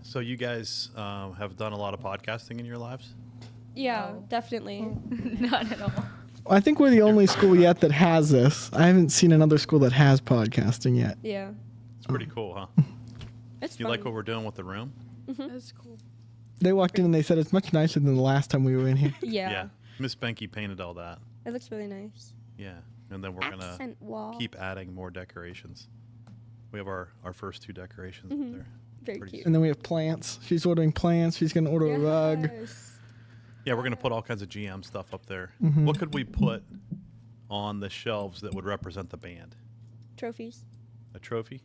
So you guys have done a lot of podcasting in your lives? Yeah, No. definitely. Not at all. I think we're the only school yet that has this. I haven't seen another school that has podcasting yet. Yeah. It's pretty cool, huh? It's Do you like what we're doing with the room? That's cool. They walked in and they said it's much nicer than the last time we were in here. Yeah. Miss Benke painted all that. It looks really nice. Yeah. And then we're going to Accent wall. keep adding more decorations. We have our first 2 decorations up there. Very pretty cute. And then we have plants. She's ordering plants. She's going to order a rug. Yes. Yeah, we're going to put all kinds of GM stuff up there. Mhm. What could we put on the shelves that would represent the band? Trophies. A trophy?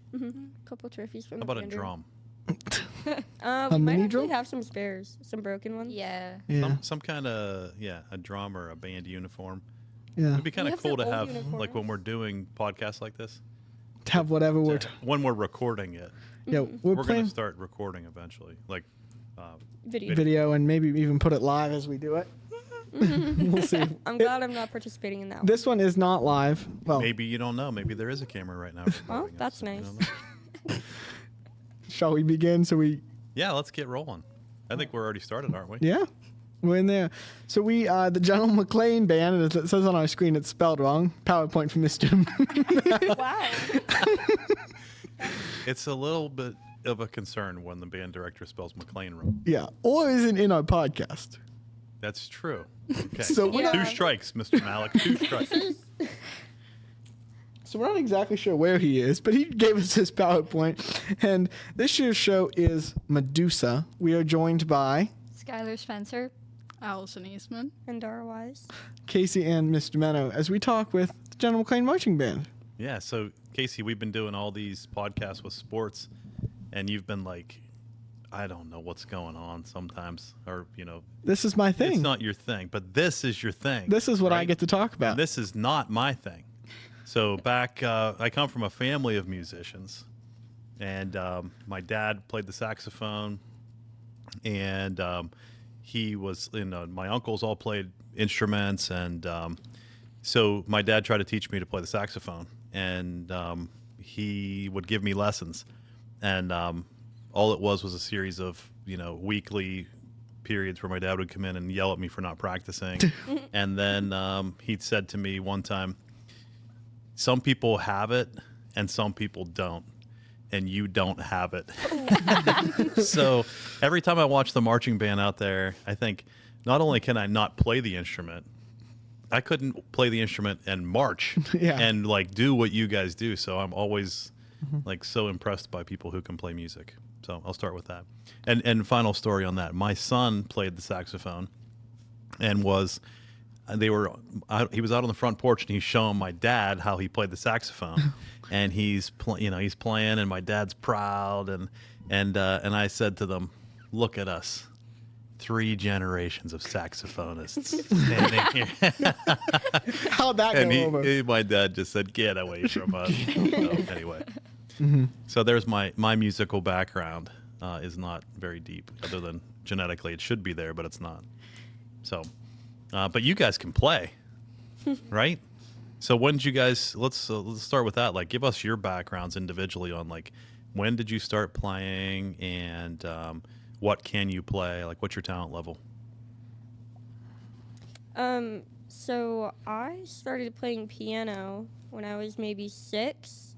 Couple trophies from How the about a band room. drum? We might mini actually drum? have some spares, some broken ones. Yeah. Yeah. Some kind of, a drum or a band uniform. Yeah. It'd be kind We of have cool to some have, old like when we're doing podcasts like this, To have whatever we're. when we're recording it. Yeah, We're we're going playing to start recording eventually. Like, Video. video and maybe even put it live as we do it. We'll see. I'm glad I'm not participating in that one. This one is not live. Well, maybe you don't know. Maybe there is a camera right now. recording it, that's so you nice. don't know. shall we begin? So we. Yeah, let's get rolling. I think we're already started, aren't we? Yeah, we're in there. So we, the General McLane Band, and it says on our screen it's spelled wrong. PowerPoint from Mr. Wow. It's a little bit of a concern when the band director spells McLean wrong. Yeah, or isn't in our podcast. That's true. Okay. So we're not, Two strikes, Mr. Malik. 2 strikes. so we're not exactly sure where he is, but he gave us his PowerPoint. And this year's show is Medusa. We are joined by Skylar Spencer. Alicyn Eastman. And Darrah Wise. Kasey and Mr. Mennow as we talk with the General McLane Marching Band. Yeah, so Kasey, we've been doing all these podcasts with sports, and you've been like, I don't know what's going on sometimes, or, This is my thing. it's not your thing, but this is your thing. This is what I right? get to talk about. And this is not my thing. So I come from a family of musicians, and my dad played the saxophone, and he was, my uncles all played instruments, and so my dad tried to teach me to play the saxophone, and he would give me lessons, and all it was a series of, weekly periods where my dad would come in and yell at me for not practicing. And then he said to me one time, some people have it and some people don't, and you don't have it. So every time I watch the marching band out there, I think not only can I not play the instrument, I couldn't play the instrument and march Yeah. and like do what you guys do. So I'm always like so impressed by people who can play music. So I'll start with that. And final story on that. My son played the saxophone and he was out on the front porch and he's showing my dad how he played the saxophone. And he's playing and my dad's proud and I said to them, "Look at us. 3 generations of saxophonists standing here." How'd that go And over? my dad just said, "Get away from us." So anyway, so there's my musical background is not very deep, other than genetically it should be there, but it's not. So, but you guys can play, right? So when did you guys? Let's start with that. Like, give us your backgrounds individually on like when did you start playing and what can you play? Like, what's your talent level? So I started playing piano when I was maybe 6.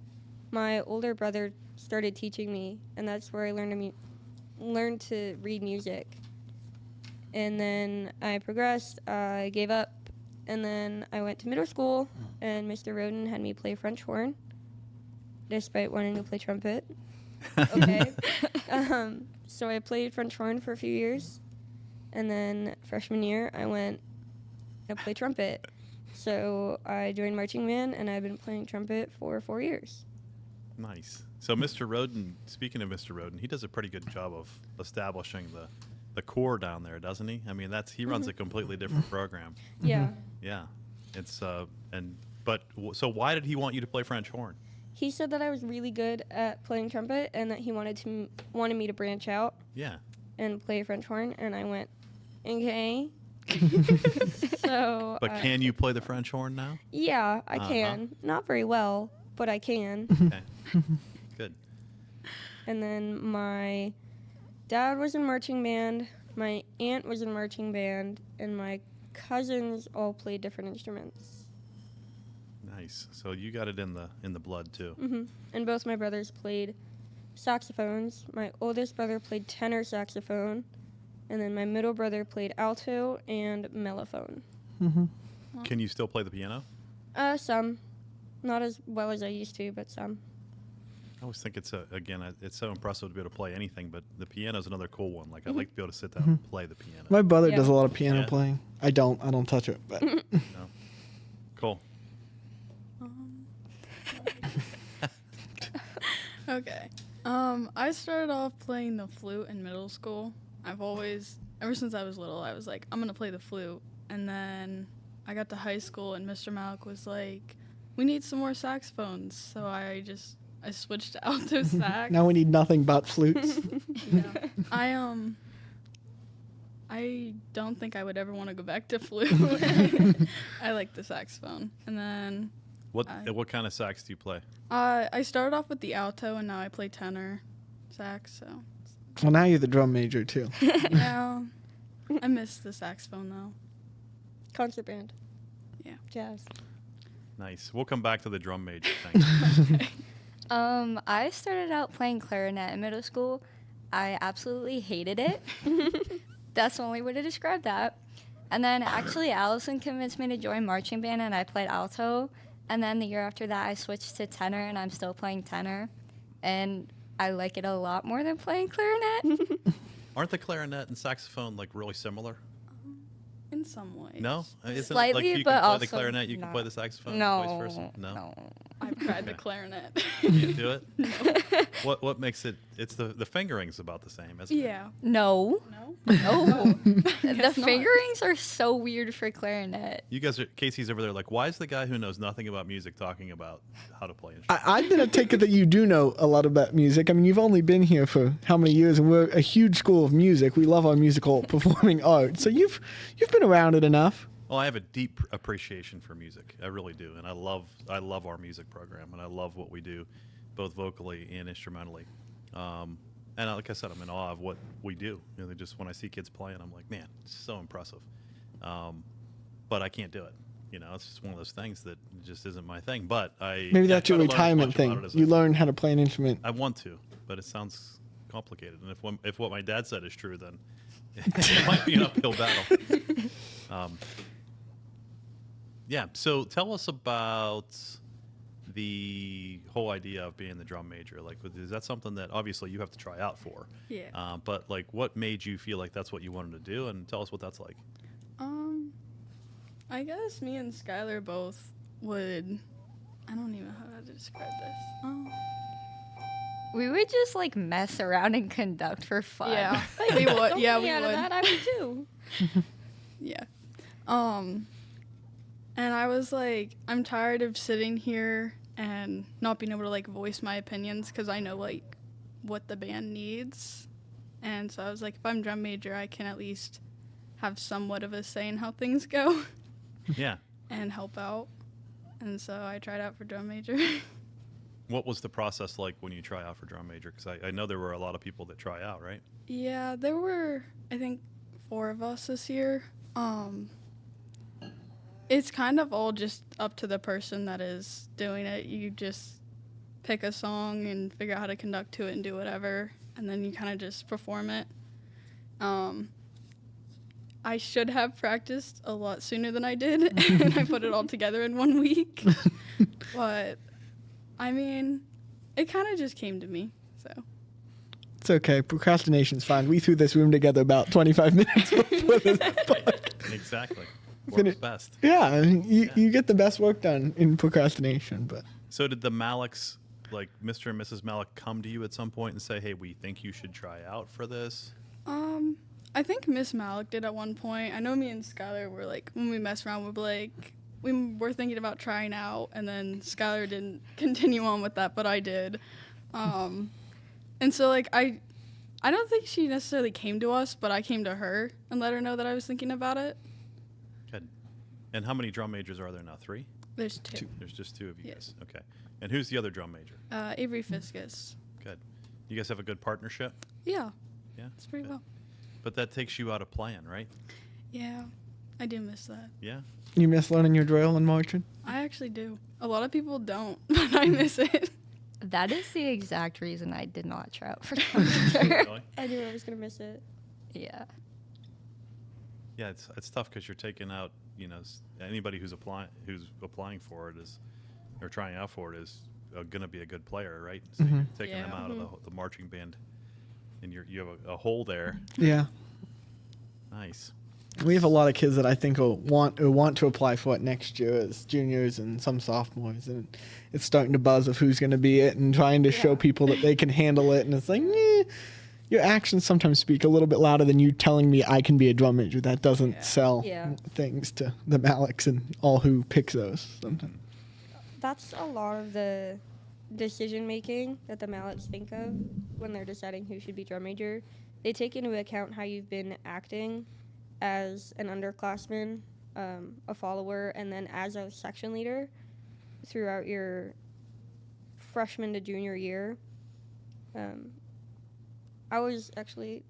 My older brother started teaching me, and that's where I learned to read music. And then I progressed. I gave up, and then I went to middle school, and Mr. Roden had me play French horn, despite wanting to play trumpet. Okay. So I played French horn for a few years, and then freshman year I went to play trumpet. So I joined marching band, and I've been playing trumpet for 4 years. Nice. So Mr. Roden, speaking of Mr. Roden, he does a pretty good job of establishing the core down there, doesn't he? I mean, he runs a completely different program. Yeah. Yeah. It's so why did he want you to play French horn? He said that I was really good at playing trumpet, and that he wanted me to branch out Yeah. and play French horn, and I went, okay. So. But can you play the French horn now? Yeah, I Uh-huh. can. Not very well, but I can. Okay. Good. And then my dad was in marching band, my aunt was in marching band, and my cousins all played different instruments. Nice. So you got it in the blood too. And both my brothers played saxophones. My oldest brother played tenor saxophone, and then my middle brother played alto and mellophone. Can you still play the piano? Some. Not as well as I used to, but some. I always think it's so impressive to be able to play anything, but the piano is another cool one. Like I'd like to be able to sit down and play the piano. My brother Yeah. does a lot of piano Yeah. playing. I don't touch it, but No. Cool. Okay. I started off playing the flute in middle school. Ever since I was little, I was like, I'm going to play the flute. And then I got to high school, and Mr. Malik was like, we need some more saxophones. So I switched to alto sax. now we need nothing but flutes. Yeah. I don't think I would ever want to go back to flute. I like the saxophone. And then What kind of sax do you play? I started off with the alto, and now I play tenor sax. So Well, now you're the drum major too. yeah, I miss the saxophone though. Concert band. Yeah. Jazz. Nice. We'll come back to the drum major thing. I started out playing clarinet in middle school. I absolutely hated it. That's the only way to describe that. And then actually Alicyn convinced me to join marching band, and I played alto. And then the year after that, I switched to tenor, and I'm still playing tenor. And I like it a lot more than playing clarinet. Aren't the clarinet and saxophone like really similar? In some ways. No, isn't Slightly, it like you but can play also the clarinet, you can play not. the saxophone, No, vice versa? No. I've tried the Okay. clarinet. You do it? What makes it? It's the fingering's about the same, isn't it? Yeah. No. No? No. The Guess not. fingerings are so weird for clarinet. You guys are Casey's over there. Like, why is the guy who knows nothing about music talking about how to play instruments? I'm going to take it that you do know a lot about music. I mean, you've only been here for how many years, and we're a huge school of music. We love our musical performing arts. So you've been around it enough. Well, I have a deep appreciation for music. I really do, and I love our music program, and I love what we do, both vocally and instrumentally. And like I said, I'm in awe of what we do. You know, just when I see kids playing, I'm like, man, it's so impressive. But I can't do it. You know, it's just one of those things that just isn't my thing. But Maybe that's your try to learn as retirement much thing. about it as I You can. learn how to play an instrument. I want to, but it sounds complicated. And if what my dad said is true, then it might be an uphill battle. Yeah. So tell us about the whole idea of being the drum major. Like, is that something that obviously you have to try out for? Yeah. But like, what made you feel like that's what you wanted to do? And tell us what that's like. I guess me and Skylar both would. I don't even know how to describe this. We would just like mess around and conduct for fun. Yeah. we would. Yeah, we out of would. that, I would too. Yeah. And I was like, I'm tired of sitting here and not being able to like voice my opinions because I know like what the band needs. And so I was like, if I'm drum major, I can at least have somewhat of a say in how things go Yeah. and help out. And so I tried out for drum major. What was the process like when you try out for drum major? Because I know there were a lot of people that try out, right? Yeah, there were, I think, 4 of us this year. It's kind of all just up to the person that is doing it. You just pick a song and figure out how to conduct to it and do whatever, and then you kind of just perform it. I should have practiced a lot sooner than I did, and I put it all together in 1 week. But, I mean, it kind of just came to me, so. It's okay. Procrastination's fine. We threw this room together about 25 minutes before this podcast. Exactly. Finish- Works best. Yeah, you get the best work done in procrastination, but So did the Maliks, like Mr. and Mrs. Malik, come to you at some point and say, hey, we think you should try out for this? I think Miss Malik did at one point. I know me and Skylar were like, when we mess around, we'd be like, we were thinking about trying out, and then Skylar didn't continue on with that, but I did. And so like I don't think she necessarily came to us, but I came to her and let her know that I was thinking about it. Good. And how many drum majors are there now? 3? There's 2. There's just 2 of you Yes. guys. Okay. And who's the other drum major? Avery Fiscus. Good. You guys have a good partnership? Yeah. Yeah. It's pretty well. But that takes you out of playing, right? Yeah, I do miss that. Yeah. You miss learning your drill and marching? I actually do. A lot of people don't, but I miss it. That is the exact reason I did not try out for drum major. Really? I knew I was gonna miss it. Yeah. Yeah, it's tough because you're taking out, anybody who's applying for it is, or trying out for it is going to be a good player, right? So you're taking them Yeah. out of the marching band, and you have a hole there. Yeah. Nice. We have a lot of kids that I think will want to apply for it next year as juniors and some sophomores, and it's starting to buzz of who's going to be it and trying to show people that they can handle it. And it's like, your actions sometimes speak a little bit louder than you telling me I can be a drum major. That doesn't sell things to the Maliks and all who picks those sometimes. That's a lot of the decision making that the Maliks think of when they're deciding who should be drum major. They take into account how you've been acting as an underclassman, a follower, and then as a section leader throughout your freshman to junior year. I was actually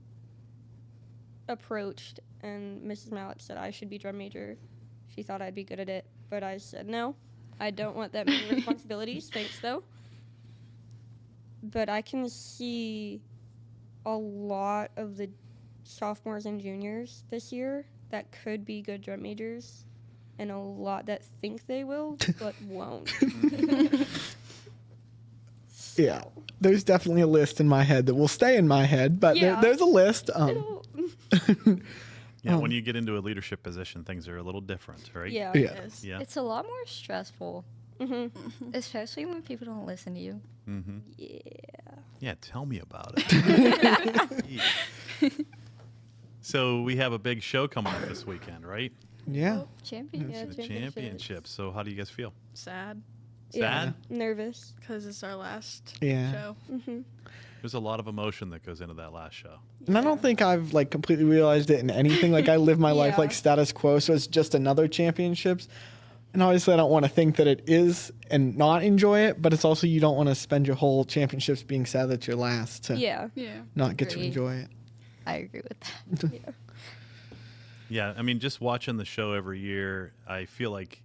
approached, and Mrs. Malik said I should be drum major. She thought I'd be good at it, but I said no. I don't want that many responsibilities. Thanks, though. But I can see a lot of the sophomores and juniors this year that could be good drum majors, and a lot that think they will but won't. Yeah, there's definitely a list in my head that will stay in my head, but there's a list. Yeah, when you get into a leadership position, things are a little different, right? Yeah. Yeah. It's a lot more stressful, especially when people don't listen to you. Mm-hmm. Yeah. Yeah, tell me about it. So we have a big show coming up this weekend, right? Yeah. Championship. The championship. So how do you guys feel? Sad, Sad? Nervous. because it's our last Yeah. show. There's a lot of emotion that goes into that last show. And I don't think I've completely realized it in anything. Like I live my life like status quo, so it's just another championships. And obviously I don't want to think that it is and not enjoy it, but it's also you don't want to spend your whole championships being sad that you're last to Yeah. not get to Agreed. enjoy it. I agree with that. Yeah, I mean, just watching the show every year, I feel like,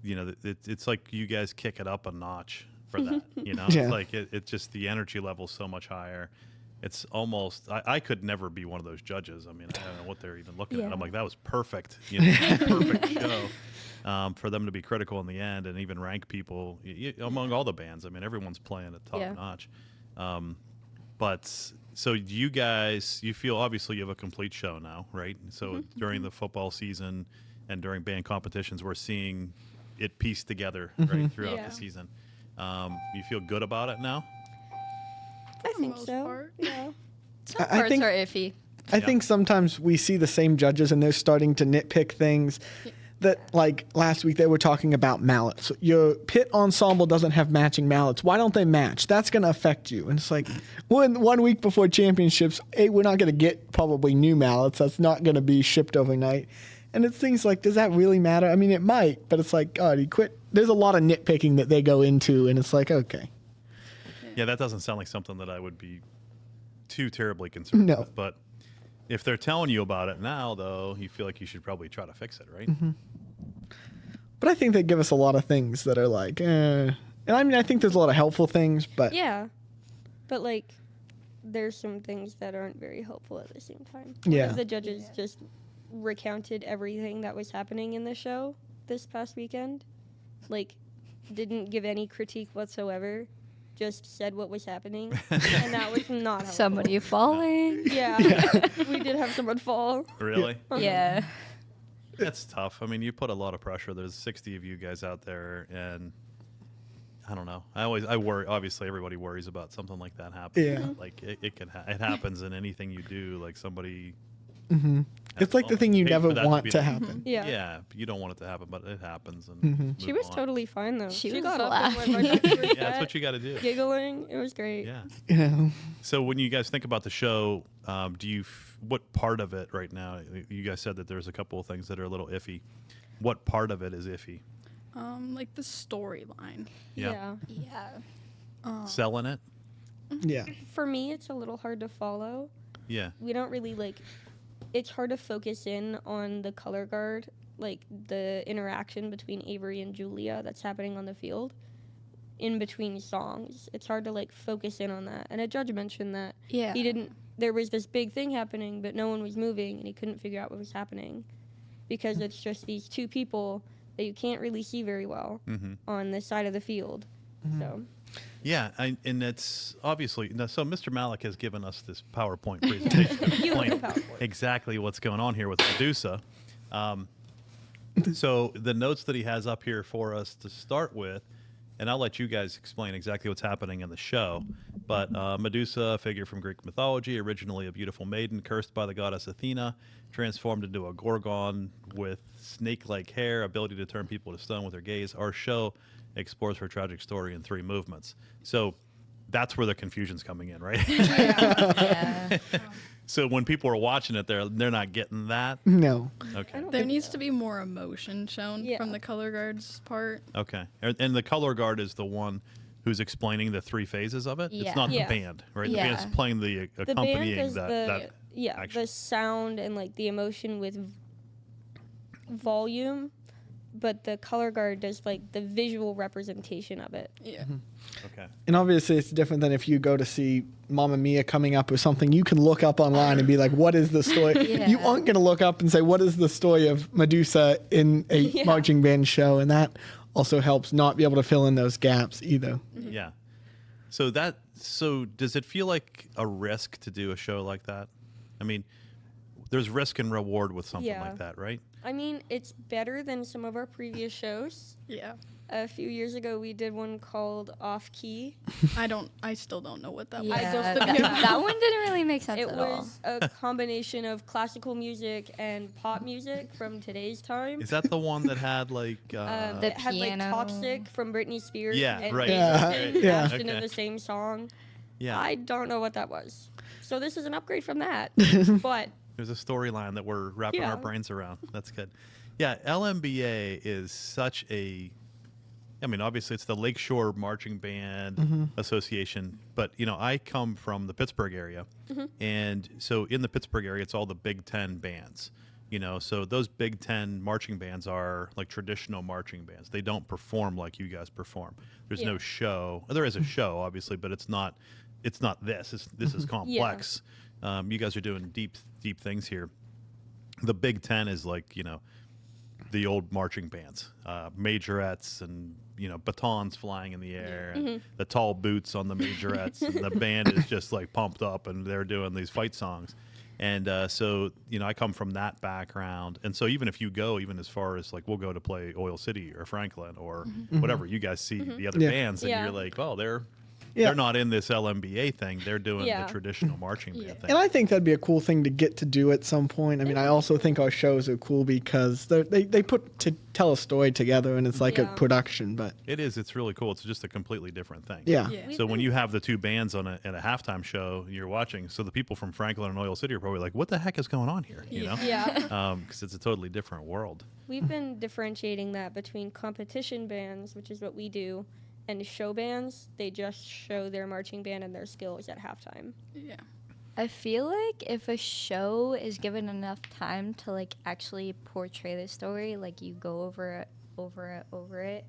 it's like you guys kick it up a notch for that. Yeah. It's like it just the energy level's so much higher. It's almost I could never be one of those judges. I mean, I don't know what they're even looking at. I'm like, that was perfect, perfect show. For them to be critical in the end and even rank people among all the bands. I mean, everyone's playing at top notch. But so you guys, you feel obviously you have a complete show now, right? So during the football season and during band competitions, we're seeing it pieced together right throughout the season. You feel good about it now? I the think most so. part. Yeah. Some I parts think- are iffy. I think sometimes we see the same judges and they're starting to nitpick things that, like last week, they were talking about mallets. Your pit ensemble doesn't have matching mallets. Why don't they match? That's going to affect you. And it's like, one week before championships, we're not going to get probably new mallets. That's not going to be shipped overnight. And it's things like, does that really matter? I mean, it might, but it's like, God, you quit. There's a lot of nitpicking that they go into, and it's like, okay. Yeah, that doesn't sound like something that I would be too terribly concerned with. But if they're telling you about it now, though, you feel like you should probably try to fix it, right? But I think they give us a lot of things that are like, And I mean, I think there's a lot of helpful things, but Yeah. But, there's some things that aren't very helpful at the same time. Yeah. One of the judges just recounted everything that was happening in the show this past weekend. Didn't give any critique whatsoever. Just said what was happening. And that was not helpful. Somebody falling. Yeah. We did have someone fall. Really? Yeah. That's tough. I mean, you put a lot of pressure. There's 60 of you guys out there, and I don't know. I worry. Obviously, everybody worries about something like that happening. Yeah. It happens in anything you do. Like somebody. it's like the thing you hate never for that to want be to the- happen. Yeah. Yeah, you don't want it to happen, but it happens. And She move was on. totally fine, though. She was got up and went laughing. right back to her Yeah, that's set, what you got to do. giggling. It was great. Yeah. You know? So when you guys think about the show, what part of it right now? You guys said that there's a couple of things that are a little iffy. What part of it is iffy? Like the storyline. Yeah. Yeah. Selling it? Yeah. For me, it's a little hard to follow Yeah. we don't really like. It's hard to focus in on the color guard, like the interaction between Avery and Julia that's happening on the field in between songs. It's hard to like focus in on that. And a judge mentioned that Yeah. he didn't. There was this big thing happening, but no one was moving, and he couldn't figure out what was happening because it's just these two people that you can't really see very well on this side of the field. So. Yeah, and it's obviously so. Mr. Malik has given us this PowerPoint presentation to explain Beautiful PowerPoint. exactly what's going on here with Medusa. So the notes that he has up here for us to start with, and I'll let you guys explain exactly what's happening in the show. But Medusa, a figure from Greek mythology, originally a beautiful maiden cursed by the goddess Athena, transformed into a gorgon with snake-like hair, ability to turn people to stone with her gaze. Our show explores her tragic story in 3 movements. So that's where the confusion's coming in, right? Yeah. So when people are watching it, they're not getting that. No. Okay. There needs to be more emotion shown Yeah. from the color guard's part. Okay. And the color guard is the one who's explaining the 3 phases of it. Yeah. It's not Yeah. the band, right? The Yeah. band's playing the The band accompanying is that action. the sound and like the emotion with volume, but the color guard does like the visual representation of it. Yeah. Okay. And obviously, it's different than if you go to see Mamma Mia coming up with something. You can look up online and be like, what is the story? Yeah. You aren't going to look up and say, what is the story of Medusa in a Yeah. marching band show? And that also helps not be able to fill in those gaps either. Yeah. So does it feel like a risk to do a show like that? I mean, there's risk and reward with something Yeah. like that, right? I mean, it's better than some of our previous shows. Yeah. A few years ago, we did one called Off Key. I still don't know what that was. Yeah, just- that one didn't really make sense It at all. was a combination of classical music and pop music from today's time. Is that the one that had like The It had like piano. Toxic from Britney Spears. Yeah, and right. Yeah, Jason yeah. mashed into Okay. the same song. yeah. I don't know what that was. So this is an upgrade from that. But There's a storyline that we're wrapping Yeah. our brains around. That's good. Yeah, LMBA is such a I mean, obviously it's the Lakeshore Marching Band Association, but I come from the Pittsburgh area. And so in the Pittsburgh area it's all the Big 10 bands. So those Big 10 marching bands are like traditional marching bands. They don't perform like you guys perform. There's no Yeah. show. There is a show obviously, but it's not this. This is complex. You guys are doing deep things here. The Big 10 is like, the old marching bands, majorettes and, batons flying in the air and the tall boots on the majorettes. And the band is just like pumped up and they're doing these fight songs. And so, I come from that background. And so even if you go even as far as like we'll go to play Oil City or Franklin or whatever, you guys see the other Yeah. bands and Yeah. you're like, oh, they're Yeah. not in this LMBA thing. They're doing Yeah. the traditional marching band thing. And I think that'd be a cool thing to get to do at some point. I mean, I also think our shows are cool because they put to tell a story together and it's like a Yeah. production. But It is. It's really cool. It's just a completely different thing. yeah, Yeah. So when you have the 2 bands at a halftime show you're watching, so the people from Franklin and Oil City are probably like, what the heck is going on here? yeah, Because it's a totally different world. we've been differentiating that between competition bands, which is what we do, and show bands. They just show their marching band and their skills at halftime. Yeah. I feel like if a show is given enough time to like actually portray the story, like you go over it,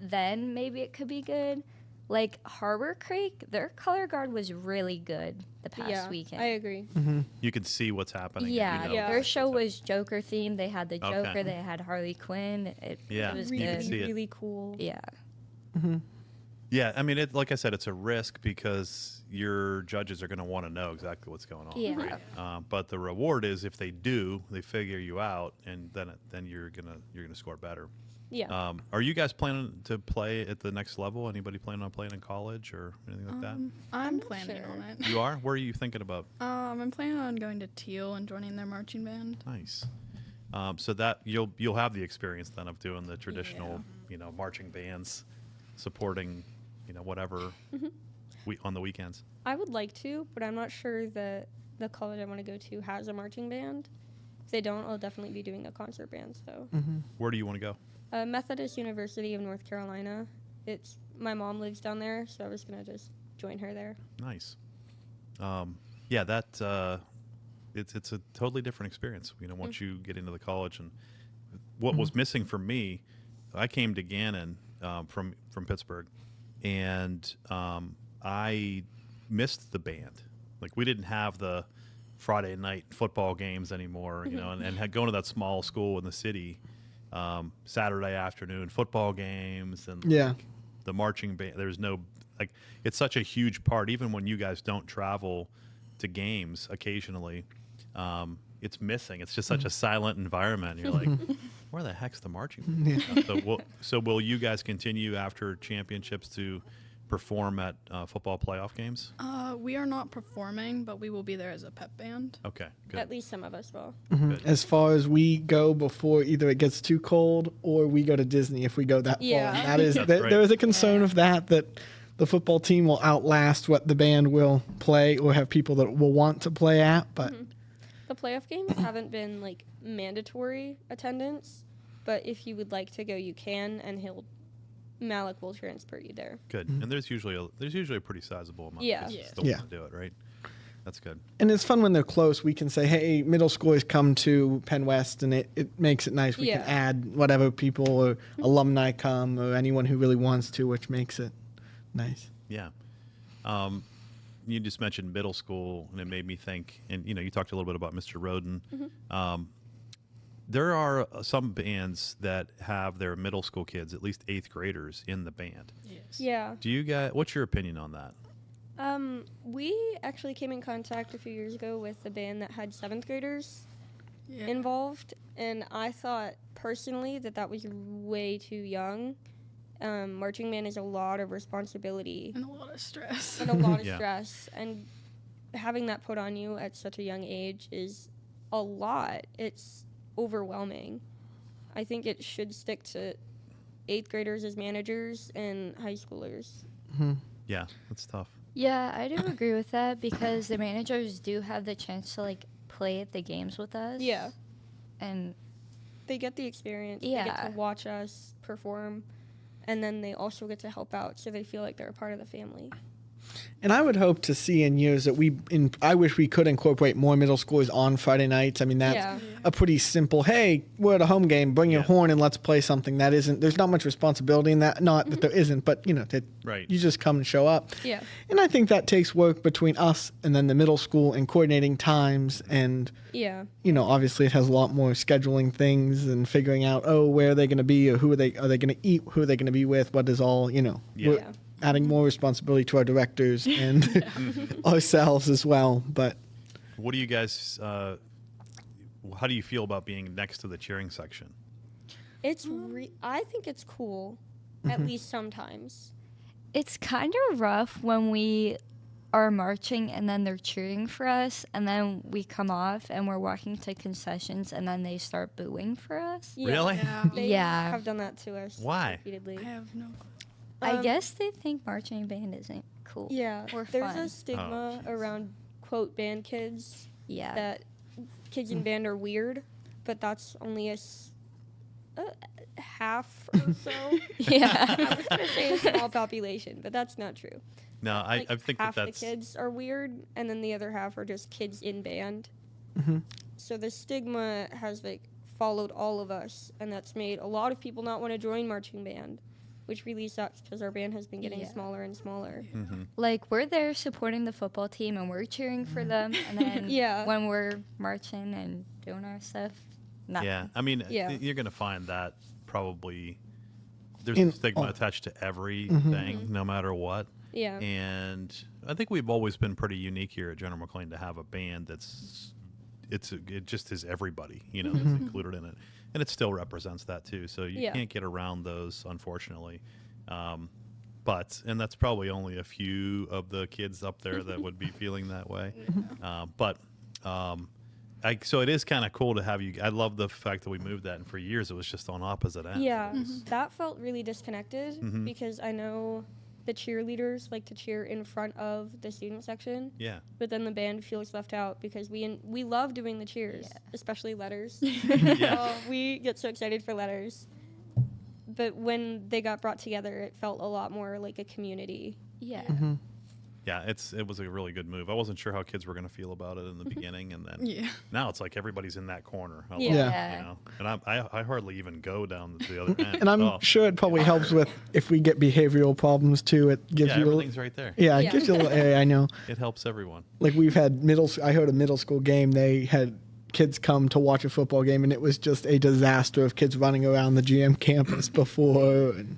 then maybe it could be good. Like Harbor Creek, their color guard was really good the past Yeah, weekend. I agree. You can see what's happening. Yeah, and Yeah. their show was Joker themed. They had the Okay. Joker, they had Harley Quinn. Yeah, it was you can good. see it. Really cool. Yeah. Yeah, I mean, like I said, it's a risk because your judges are going to want to know exactly what's going on. Yeah. Right? But the reward is if they do, they figure you out, and then you're gonna score better. Yeah. Are you guys planning to play at the next level? Anybody planning on playing in college or anything like that? I'm not planning sure. on it. You are? Where are you thinking about? I'm planning on going to Teal and joining their marching band. Nice. So that you'll have the experience then of doing the traditional, marching bands, supporting, whatever on the weekends. I would like to, but I'm not sure that the college I want to go to has a marching band. If they don't, I'll definitely be doing a concert band. So, Where do you want to go? Methodist University of North Carolina. My mom lives down there, so I was gonna just join her there. Nice. Yeah, that it's a totally different experience. Once you get into the college, and what was missing for me, I came to Gannon from Pittsburgh, and I missed the band. Like, we didn't have the Friday night football games anymore, and had going to that small school in the city, Saturday afternoon football games, and the marching band. There's no, like, it's such a huge part, even when you guys don't travel to games occasionally. It's missing. It's just such a silent environment. You're like, where the heck's the marching band? So will you guys continue after championships to perform at football playoff games? We are not performing, but we will be there as a pep band. Okay, good. At least some of us will. As far as we go before either it gets too cold or we go to Disney if we go that Yeah. far. And that is That's right. there is a concern of that the football team will outlast what the band will play or have people that will want to play at. But The playoff games haven't been like mandatory attendance, but if you would like to go, you can, and Malik will transport you there. Good. And there's usually a pretty sizable amount Yeah. of kids Yeah. that still want to do it, right? That's good. and it's fun when they're close. We can say, hey, middle schoolers come to Penn West, and it makes it nice. We can Yeah. add whatever people or alumni come or anyone who really wants to, which makes it nice. Yeah. You just mentioned middle school, and it made me think, and you talked a little bit about Mr. Roden. There are some bands that have their middle school kids, at least 8th graders, in the band. Yes. Yeah. Do you guys, what's your opinion on that? We actually came in contact a few years ago with a band that had 7th graders Yeah. involved, and I thought personally that was way too young. Marching band is a lot of responsibility And a lot of stress. and a lot of Yeah. stress, and having that put on you at such a young age is a lot. It's overwhelming. I think it should stick to 8th graders as managers and high schoolers. Yeah, that's tough. Yeah, I do agree with that because the managers do have the chance to like play at the games with us. Yeah. And They get the experience. They Yeah. get to watch us perform, and then they also get to help out, so they feel like they're a part of the family. And I would hope to see in years that I wish we could incorporate more middle schoolers on Friday nights. I mean, that's Yeah. a pretty simple, hey, we're at a home game, bring your horn and let's play something. There's not much responsibility in that. Not that there isn't, but, Right. you just come and show up. Yeah. And I think that takes work between us and then the middle school and coordinating times. And, Yeah. obviously it has a lot more scheduling things and figuring out, where are they going to be or are they going to eat? Who are they going to be with? What is all, Yeah. we're adding more responsibility to our directors and ourselves as well. But What do you guys, how do you feel about being next to the cheering section? I think it's cool, at least sometimes. it's kind of rough when we are marching and then they're cheering for us and then we come off and we're walking to concessions and then they start booing for us. Yeah. Really? Yeah. They Yeah. have done that to us. Why? Repeatedly. I have no clue. I guess they think marching band isn't cool. Yeah. Or There's fun. a stigma around, quote, band kids, Yeah. that kids in band are weird, but that's only a half or so. Yeah. I was going to say a small population, but that's not true. No, I think half that's the kids are weird, and then the other half are just kids in band. So the stigma has followed all of us, and that's made a lot of people not want to join marching band, which really sucks because our band has been getting Yeah. smaller and smaller. Like we're there supporting the football team and we're cheering for them and then Yeah. when we're marching and doing our stuff, nothing. Yeah, I mean, Yeah. you're going to find that probably there's In a stigma all- attached to everything, no matter what. Yeah. And I think we've always been pretty unique here at General McLane to have a band it just is everybody, that's included in it, and it still represents that too. So you Yeah. can't get around those, unfortunately. And that's probably only a few of the kids up there that would be feeling that way. So it is kind of cool to have you. I love the fact that we moved that, and for years it was just on opposite ends. Yeah, that felt really disconnected because I know the cheerleaders like to cheer in front of the student section, Yeah. but then the band feels left out because we love doing the cheers, especially letters. Yeah. We get so excited for letters. But when they got brought together, it felt a lot more like a community. Yeah. Yeah, it was a really good move. I wasn't sure how kids were going to feel about it in the beginning, and then Yeah. now it's like everybody's in that corner. A lot, Yeah. You know, and I hardly even go down to the other end. And I'm sure it probably helps with if we get behavioral problems too. It gives you everything's right there. it Yeah. gives you a little area. I know. It helps everyone. Like we've had I heard a middle school game. They had kids come to watch a football game, and it was just a disaster of kids running around the GM campus before, and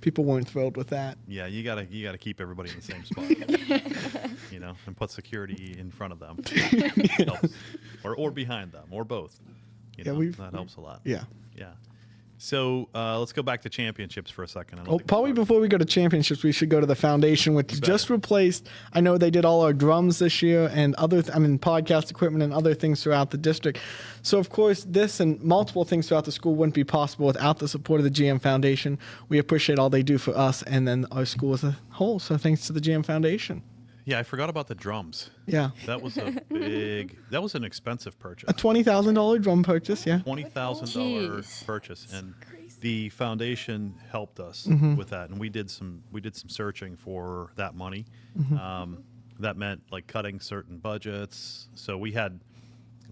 people weren't thrilled with that. Yeah, you gotta keep everybody in the same spot. You know, and put security in front of them. Helps. Or behind them, or both. You know, that helps a lot. Yeah. Yeah. So let's go back to championships for a second. Oh, probably before we go to championships, we should go to the foundation, which just replaced. I know they did all our drums this year and podcast equipment and other things throughout the district. So, of course, this and multiple things throughout the school wouldn't be possible without the support of the GM Foundation. We appreciate all they do for us and then our school as a whole. So, thanks to the GM Foundation. Yeah, I forgot about the drums. Yeah. That was that was an expensive purchase. A $20,000 drum purchase, yeah. $20,000 purchase, and the foundation helped us with that, and we did some searching for that money. That meant like cutting certain budgets. So we had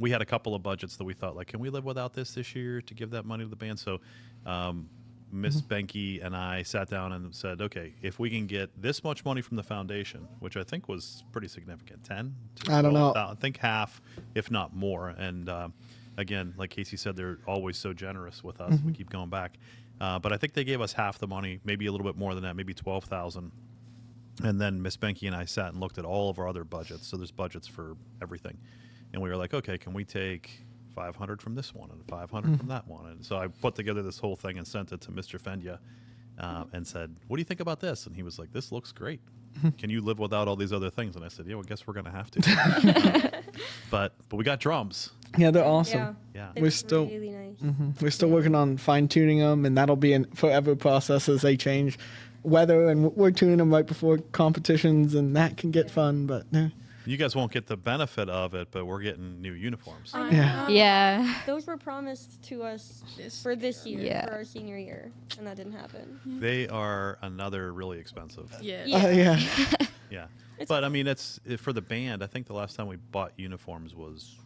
a couple of budgets that we thought like, can we live without this year to give that money to the band? So Miss Benke and I sat down and said, okay, if we can get this much money from the foundation, which I think was pretty significant, 10? I don't know. I think half, if not more. And again, like Kasey said, they're always so generous with us. We keep going back. But I think they gave us half the money, maybe a little bit more than that, maybe $12,000. And then Miss Benke and I sat and looked at all of our other budgets. So there's budgets for everything. And we were like, okay, can we take 500 from this one and 500 from that one? And so I put together this whole thing and sent it to Mr. Fendia and said, what do you think about this? And he was like, this looks great. Can you live without all these other things? And I said, yeah, well, I guess we're going to have to. But we got drums. Yeah, they're awesome. Yeah. They're We're still really nice. We're still working on fine-tuning them, and that'll be a forever process as they change weather, and we're tuning them right before competitions, and that can get fun, but You guys won't get the benefit of it, but we're getting new uniforms. yeah. Yeah. Those were promised to us for this year, Yeah. for our senior year, and that didn't happen. They are another really expensive. Yeah. Yeah. Yeah. But I mean, it's for the band. I think the last time we bought uniforms was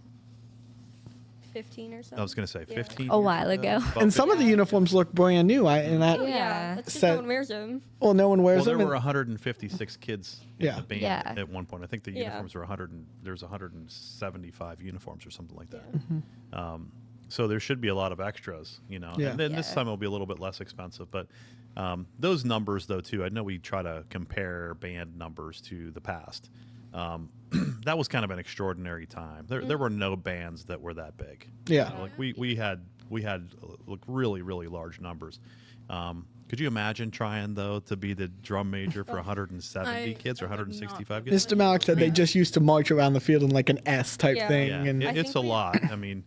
15 or so. I was going to say 15 A years while ago. About And some of the uniforms look brand new. Yeah. That's just Set- no one wears them. Well, no one wears Well, there them. were 156 kids in Yeah. the band Yeah. at one point. I think the Yeah. uniforms were 100. There's 175 uniforms or something like that. So there should be a lot of extras, you know. Yeah. And then this Yeah. time it'll be a little bit less expensive. But those numbers, though, too, I know we try to compare band numbers to the past. That was kind of an extraordinary time. There were no bands that were that big. Yeah. You know, like we had like really large numbers. Could you imagine trying though to be the drum major for 170 kids or I would not 165 be kids? Mr. Malik said they just used to march around the field in like an S type Yeah. thing, Yeah, and I it's think a we- lot. I mean,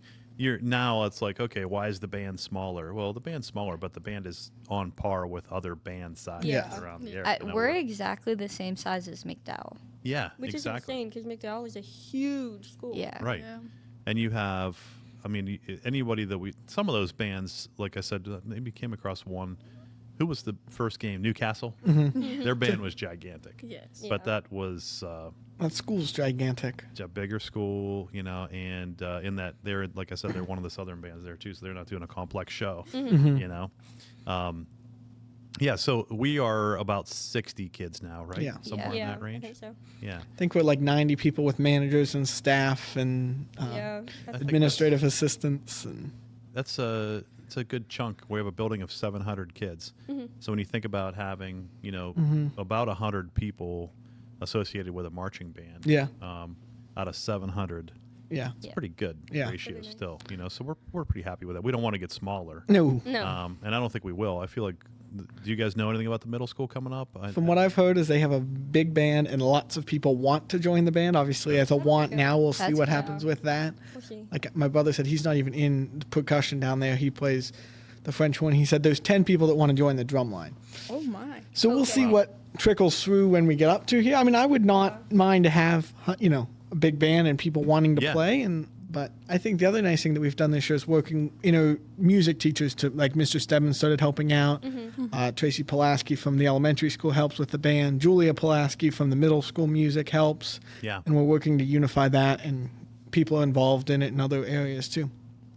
now it's like, okay, why is the band smaller? Well, the band's smaller, but the band is on par with other band sizes Yeah. around the area. You know, We're exactly the same size as McDowell. yeah, Which exactly. is insane because McDowell is a huge school. Yeah. Right. Yeah. And you have, I mean, anybody some of those bands, like I said, maybe came across one. Who was the first game? Newcastle. Their band was gigantic. Yes. But Yeah. that was that school's gigantic. a bigger school, you know, and in that they're, like I said, they're one of the southern bands there too, so they're not doing a complex show, you know. Yeah, so we are about 60 kids now, right? Yeah. Somewhere in Yeah, that range. I think so. Yeah. I think we're like 90 people with managers and staff and Yeah. I think administrative assistants, and it's a good chunk. We have a building of 700 kids. So when you think about having, you know, about 100 people associated with a marching band, yeah, out of 700, yeah. it's pretty good Yeah. ratio Pretty nice. still, you know. So we're pretty happy with that. We don't want to get smaller. No, No. And I don't think we will. I feel like, do you guys know anything about the middle school coming up? from what I've heard is they have a big band and lots of people want to join the band. Obviously, as a want good. now, we'll see That's what good. happens with that. We'll see. Like my brother said, he's not even in the percussion down there. He plays the French one. He said there's 10 people that want to join the drum line. Oh my. So we'll see Wow. what trickles through when we get up to here. I mean, I would not mind to have, you know, a big band and people wanting to Yeah. play, But I think the other nice thing that we've done this year is working, music teachers to, like Mr. Stedman started helping out. Tracy Pulaski from the elementary school helps with the band. Julia Pulaski from the middle school music helps. Yeah. And we're working to unify that, and people are involved in it in other areas too.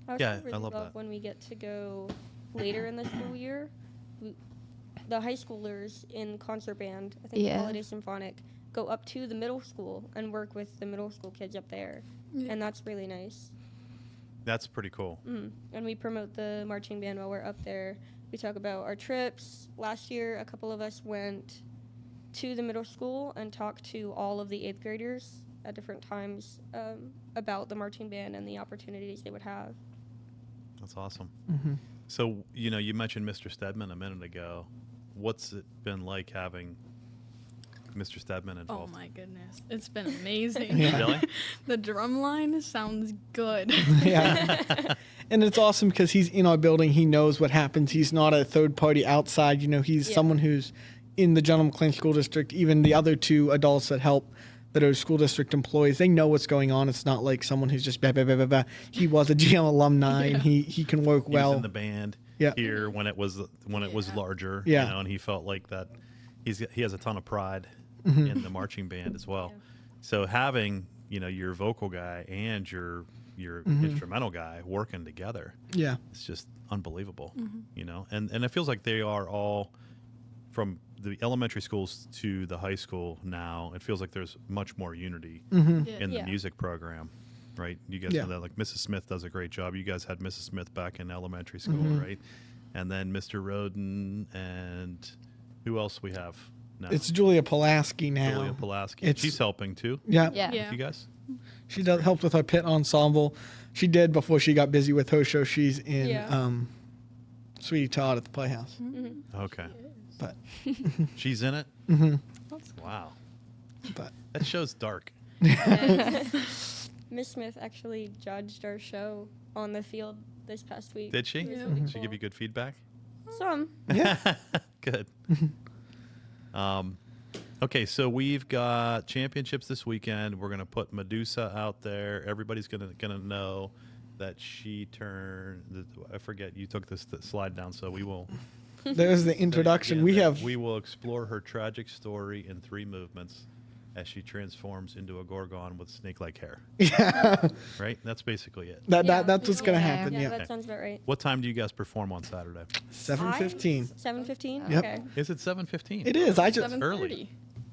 I Yeah, also really I love that. when we get to go later in the school year. The high schoolers in concert band, I think Yeah. Holiday Symphonic, go up to the middle school and work with the middle school kids up there. Yeah. And that's really nice. That's pretty cool. And we promote the marching band while we're up there. We talk about our trips. Last year, a couple of us went to the middle school and talked to all of the 8th graders at different times about the marching band and the opportunities they would have. That's awesome. So, you mentioned Mr. Stedman a minute ago. What's it been like having Mr. Stedman Oh involved? my goodness, it's been amazing. Yeah. Really? The drum line sounds good. Yeah. And it's awesome because he's in our building. He knows what happens. He's not a third party outside. He's Yeah. someone who's in the General McLane School District. Even the other 2 adults that help that are school district employees, they know what's going on. It's not like someone who's just blah, blah, blah, blah, blah. He was a GM alumni, and he can work He well. was in the band Yeah. here when it was larger. Yeah. And he felt like that. He has a ton of pride Mm-hmm. in the marching band as well. So having your vocal guy and your instrumental guy working together, Yeah. it's just unbelievable. And it feels like they are all from the elementary schools to the high school now. It feels like there's much more unity in the Yeah. music program. Right, you guys Yeah. know that. Like Mrs. Smith does a great job. You guys had Mrs. Smith back in elementary school, right? And then Mr. Roden, and who else we have now? It's Julia Pulaski now. Julia Pulaski. It's- She's helping too. Yeah. Yeah. Yeah. You guys. She does help with our pit ensemble. She did before she got busy with her show. She's in Yeah. Sweetie Todd at the Playhouse. Okay. But She's in it. Mhm. Wow, but that show's dark. Miss Smith actually judged our show on the field this past week. Did she? It was Yeah. really Did she cool. give you good feedback? Some. yeah. Good. Okay, so we've got championships this weekend. We're gonna put Medusa out there. Everybody's gonna know that she turned. I forget you took this slide down, so we will. There's the introduction. Yeah, we will explore her tragic story in 3 movements as she transforms into a gorgon with snake-like hair. Yeah. Right? That's basically it. That's what's gonna Yeah. happen. Yeah, Yeah. that sounds about right. What time do you guys perform on Saturday? 7:15. 7:15? Yep. Okay. Is it 7:15? It is. I just 7:30.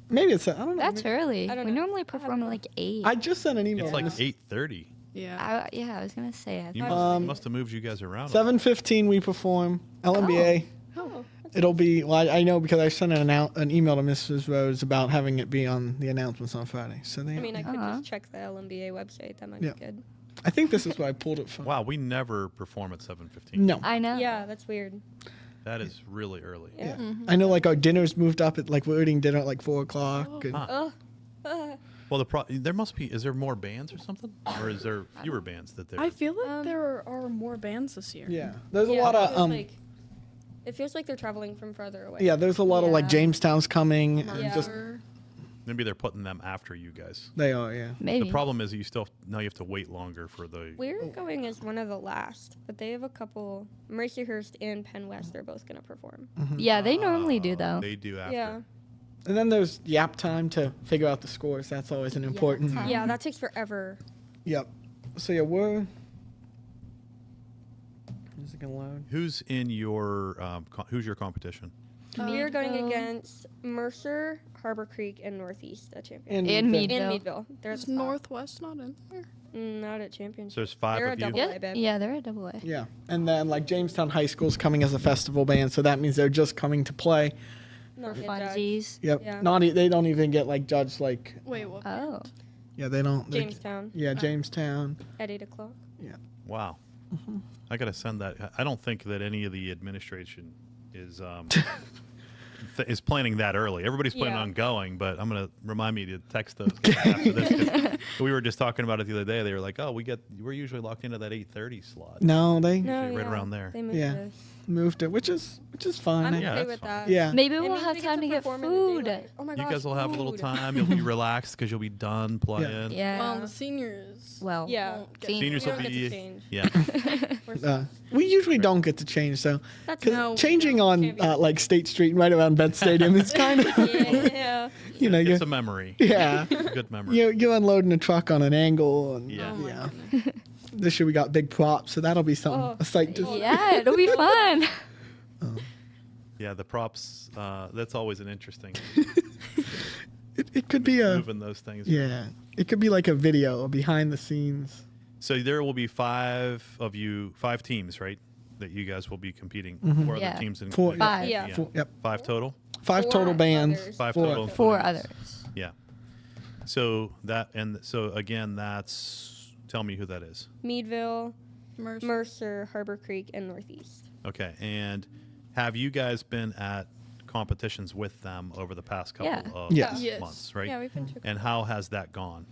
maybe it's. I don't know. That's early. I don't We know. normally perform at like 8. I just sent an email. It's like 8:30. Yeah. I was going to say. I You thought must have moved you guys around. 7:15 we perform LMBA. Oh, It'll be. Well, I know because I sent an email to Mrs. Rose about having it be on the announcements on Friday. So they. I mean, I could Uh-huh. just check the LMBA website. That might Yeah. be good. I think this is where I pulled it from. Wow, we never perform at 7:15. No. I know. Yeah, that's weird. That is really early. Yeah. I know, like our dinner's moved up at like we're eating dinner at like 4:00. And Huh. Oh, Well, there must be. Is there more bands or something, or is there fewer bands that I feel like Um, there are more bands this year. yeah, there's a yeah, lot it of feels it feels like they're traveling from farther away. yeah, there's a lot of like Yeah. Jamestown's coming. And Yeah. just maybe they're putting them after you guys. they are. Yeah. Maybe. The problem is that you still now you have to wait longer for the. We're going as one of the last, but they have a couple. Mercyhurst and Penn West. They're both gonna perform. Yeah, they normally do, though. They do after. Yeah, And then there's yap time to figure out the scores. That's always an important. time. yeah, that takes forever. Yep. So yeah, we're. Is it gonna load? Who's in your who's your competition? We are going Meadville. against Mercer, Harbor Creek, and Northeast at championship. And then- Mead- In Meadville. Meadville. They're at Is the top. Northwest not in there? Not at championship. So there's 5 They're of a you. double Yeah, A band. yeah, they're a double A. Yeah, and then like Jamestown High School's coming as a festival band, so that means they're just coming to play. Not yet judged. Funsies. Yep. Yeah. They don't even get like judged like. Wait, what? Oh. Yeah, they don't. they- Jamestown Yeah, Jamestown. at 8:00. Wow. Mm-hmm. I got to send that. I don't think that any of the administration is is planning that early. Everybody's planning Yeah. on going, but I'm going to remind me to text those guys after this. 'Cause we were just talking about it the other day. They were like, "Oh, we're usually locked into that 8:30 slot." No, they. No, Usually right yeah, around there. They moved Yeah. this. moved it, which is fine. I'm Yeah, okay that's with fine. that. Yeah. Maybe It we'll means have we time to get perform in the food. daylight. Oh my You gosh, guys will have a little food. time. You'll be relaxed because you'll be done playing. Yeah. Well, the seniors. Well, Yeah. won't get Seniors We will don't get to be. change. Yeah. We're so- We usually don't get to change, so That's because No, we changing don't. on Championship. like State Street right around Vet Stadium is kind of yeah. you know It's you a memory. yeah It's a good memory. you're unloading a truck on an angle and Yeah. Oh my yeah. goodness. This year we got big props, so that'll be something Oh, a sight to see. yeah, it'll be fun. Yeah, the props. That's always an interesting It could be a moving those things. yeah. It could be like a video behind the scenes. So there will be five teams, right? That you guys will be competing. Mhm. 4 Yeah. other teams in Four- Five. Yeah. Yep. 5 total. 5 Four total bands. others. 5 Four. total. 4 including- others. Yeah. So again, that's tell me who that is. Meadville, Mercer. Mercer, Harbor Creek, and Northeast. Okay, and have you guys been at competitions with them over the past couple Yeah. of Yes. Yes. months, right? Yeah, we've been to And how has that gone?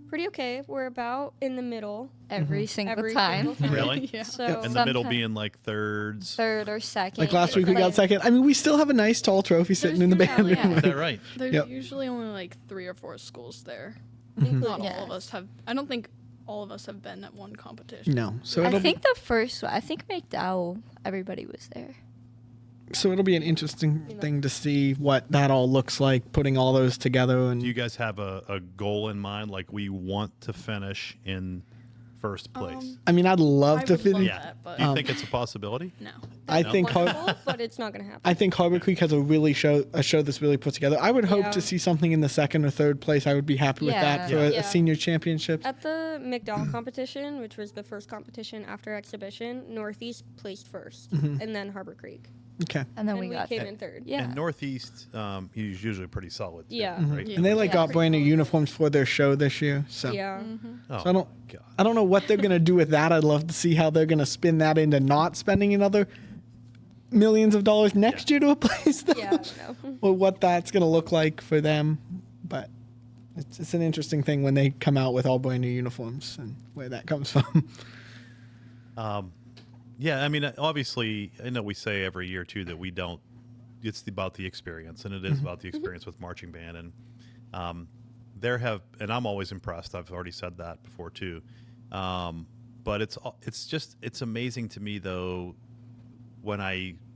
pretty okay. We're about in the middle. Every single Every time. single time. Really? Yeah. So In the middle Sometime- being like thirds. Third or second. Like last week we got Like- second. I mean, we still have a nice tall trophy sitting in the There's band usually- room. Is that right? There's Yep. usually only like 3 or 4 schools there. Mhm. Not Yeah. all of us have. I don't think all of us have been at one competition. No, so I it'll think the first one, I think McDowell, everybody was there. so it'll be an interesting thing to see what that all looks like, putting all those together. And Do you guys have a goal in mind? Like we want to finish in first place. I mean, I'd love I to would love finish. Yeah. that, but Do you Um, think it's a possibility? no. I No. think Wonderful, but it's not going to happen. I think Harbor Creek has a show that's really put together. I would hope Yeah. to see something in the second or third place. I would be happy with that Yeah. for Yeah. a senior championship. At the McDowell competition, which was the first competition after exhibition, Northeast placed first, and then Harbor Creek. Okay. And then And we we got came third. in third. Yeah. And Northeast, he's usually pretty solid. Too, Yeah. Mhm. Right? Yeah. And they Yeah. got brand new uniforms for their show this year. So, Yeah. Oh, So I don't- God. I don't know what they're gonna do with that. I'd love to see how they're gonna spin that into not spending another millions of dollars next year to replace them. Yeah, I don't know. Or what that's gonna look like for them. But it's an interesting thing when they come out with all brand new uniforms and where that comes from. Yeah, I mean, obviously, I know we say every year too that we don't. It's about the experience, and it is about the experience with marching band. And and I'm always impressed. I've already said that before too. But it's amazing to me though when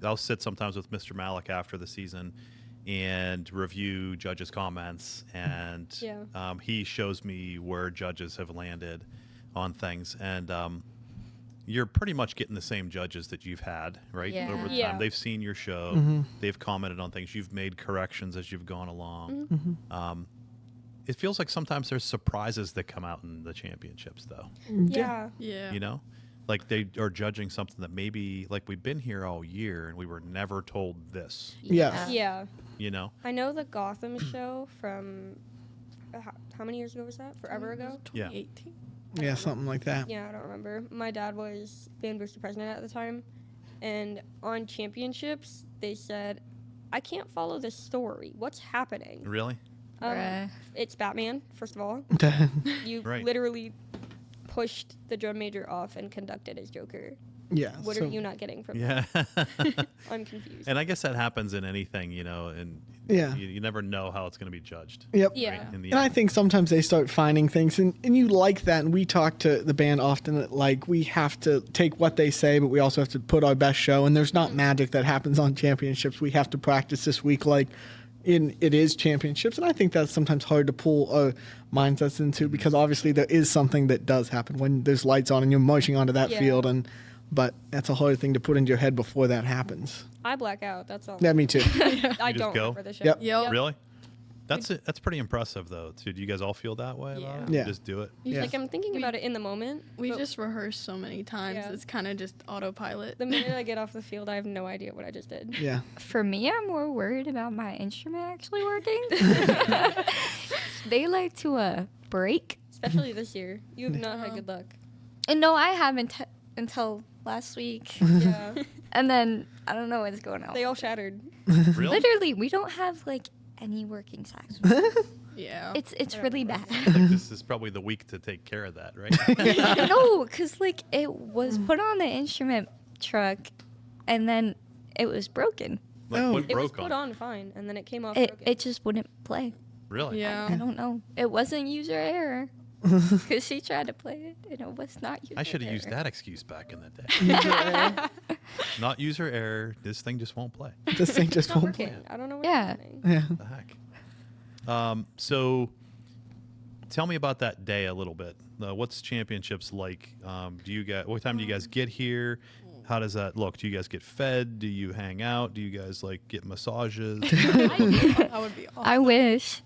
I'll sit sometimes with Mr. Malik after the season and review judges' comments, and Yeah. he shows me where judges have landed on things, and you're pretty much getting the same judges that you've had, right? Yeah. Over the Yeah. time. They've seen your show. Mhm. They've commented on things. You've made corrections as you've gone along. Mhm. It feels like sometimes there's surprises that come out in the championships, though. Yeah. Yeah. You know? Like they are judging something that maybe, like we've been here all year and we were never told this, Yeah. Yeah. you know? I know the Gotham show from how many years ago was that? Forever ago? Yeah. 2018. Yeah, something like that. Yeah, I don't remember. My dad was band booster president at the time, and on championships they said, "I can't follow this story. What's happening?" Really? Bruh. It's Batman, first of all. You Right. literally pushed the drum major off and conducted as Joker. Yeah. What so- are you not getting from Yeah. that? I'm confused. And I guess that happens in anything, you know, and Yeah. you never know how it's going to be judged. Yep. Yeah. Right? In the And I end. think sometimes they start finding things, and you like that. And we talk to the band often that, like, we have to take what they say, but we also have to put our best show. And there's not magic that happens on championships. We have to practice this week like it is championships. And I think that's sometimes hard to pull our mindsets into, because obviously there is something that does happen when there's lights on and you're marching onto that Yeah. field. But that's a hard thing to put into your head before that happens. I black out. That's all. Yeah, me too. I You just don't go? remember the show. Yep. Yep. Really? That's pretty impressive, though, too. Do you guys all feel that way about it? Yeah. You just do it? Yeah. Like I'm thinking about it in the moment. We but just rehearse so many times. Yeah. It's kind of just autopilot. the minute I get off the field, I have no idea what I just did. Yeah. For me, I'm more worried about my instrument actually working. They like to break. Especially this year. You have not had good luck. And no, I haven't until last week. Yeah. And then I don't know what's going on. They all shattered. Really? Literally, we don't have like any working sax. Yeah. It's really bad. Like, this is probably the week to take care of that, right? No, because like it was put on the instrument truck and then it was broken. Like Oh. what It was broke put on? on fine, and then it came off It broken. it just wouldn't play. Really? Yeah. I don't know. It wasn't user error because she tried to play it and it was not user I should have used error. that excuse back in the day. Not user error. This thing just won't play. This thing just It's not won't play. working. I don't know what's Yeah. happening. Yeah. What the heck? So, tell me about that day a little bit. What's championships like? What time do you guys get here? How does that look? Do you guys get fed? Do you hang out? Do you guys like get massages? That would be awesome. I wish.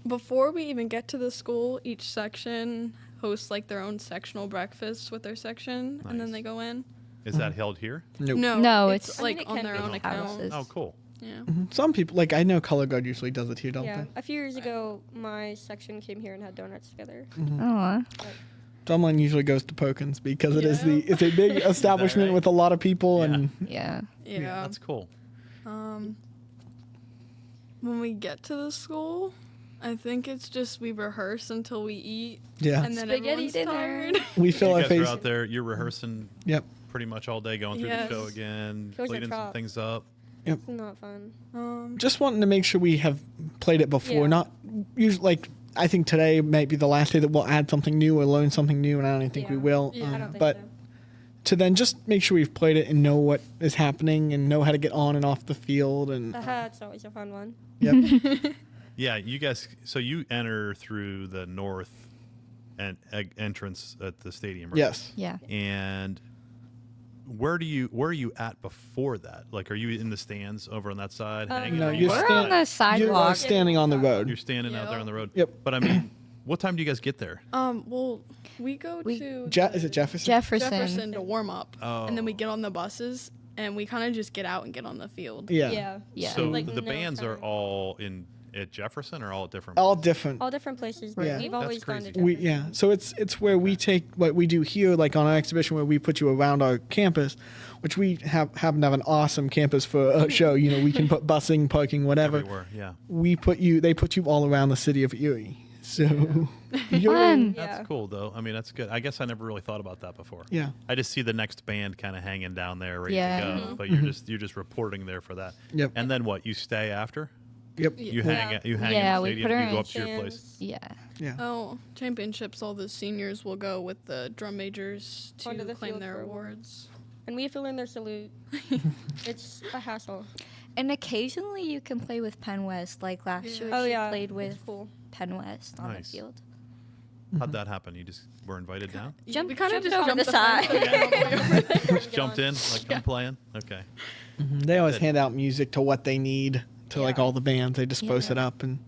Before we even get to the school, each section hosts like their own sectional breakfast with their section, and then Nice. they go in. Is that held here? Nope. No, it's it's- I mean, like it on can their be own held account. houses. Oh, cool. Yeah. Some people, like I know Color Guard usually does it here, don't Yeah, they? a few years ago, my section came here and had donuts together. Aw. Drumline usually goes to Pokins because Yeah. it's a big establishment right? with a lot of people Yeah. and Yeah. Yeah. That's cool. When we get to the school, I think it's just we rehearse until we eat, yeah, and then Spaghetti everyone's dinner. tired. we fill You our guys are face. out there. You're rehearsing Yep. pretty much all day, going through Yes. the show again, Shows are cleaning some tough. things up. It's not fun. Just wanting to make sure we have played it before. Yeah. Not usually like I think today might be the last day that we'll add something new or learn something new, and I don't even think we Yeah. will. Yeah. I don't think but so. to then just make sure we've played it and know what is happening and know how to get on and off the field and The hat's always a fun one. yep. Yeah, you guys. So you enter through the north entrance at the stadium, right? Yes. Yeah. And where are you at before that? Like, are you in the stands over on that side? hanging No, out? you're We're sta- on the You are sidewalk. standing on the You're road. standing out there Yeah. on the road. Yep. But I mean, what time do you guys get there? Well, we go We- to Is it Jefferson? Jefferson to warm up, and then we Oh. get on the buses, and we kind of just get out and get on the field. Yeah. Yeah. So Like, the no bands are time. all at Jefferson or all at different? All different. All different places. Right. But we've That's always gone to crazy. We Jefferson. So it's where we take what we do here, like on our exhibition, where we put you around our campus, which we happen to have an awesome campus for a show. You know, we can put busing, parking, whatever. Everywhere, yeah. They put you all around the city of Erie. So you're Fun. Yeah. That's cool, though. I mean, that's good. I guess I never really thought about that before. Yeah. I just see the next band kind of hanging down there, ready Yeah. to go. But you're just reporting there for that. Yep. And then what? You stay after? Yep. You hang. Yeah. You hang Yeah, in the we stadium. put her You go in up to your place. Stands. Yeah. Yeah. Oh, championships! All the seniors will go with the drum majors to Onto the claim field their for awards. And we have to learn their salute. It's a hassle. And occasionally you can play with Penn West. Like last year, Oh she yeah. played it's with cool. Penn West on Nice. the field. How'd that happen? You just were invited down? Jump- we kind of jumped just over jumped the the fence. Just jumped in, like I'm playing. Okay. They always Good. hand out music to what they need to like Yeah. all the bands. They disperse Yeah. it up and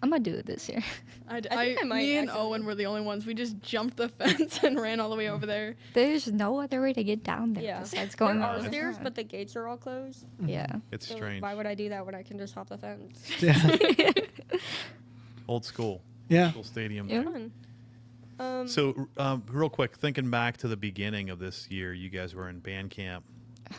I'm gonna do it this year. think I might me and actually. Owen were the only ones. We just jumped the fence and ran all the way over there. There's no other way to get down there Yeah. besides There going are over the stairs, front. but the gates are all closed. Yeah. It's So strange. why would I do that when I can just hop the fence? yeah. Old school. Yeah. School stadium. Yeah. Fun. So, real quick, thinking back to the beginning of this year, you guys were in band camp,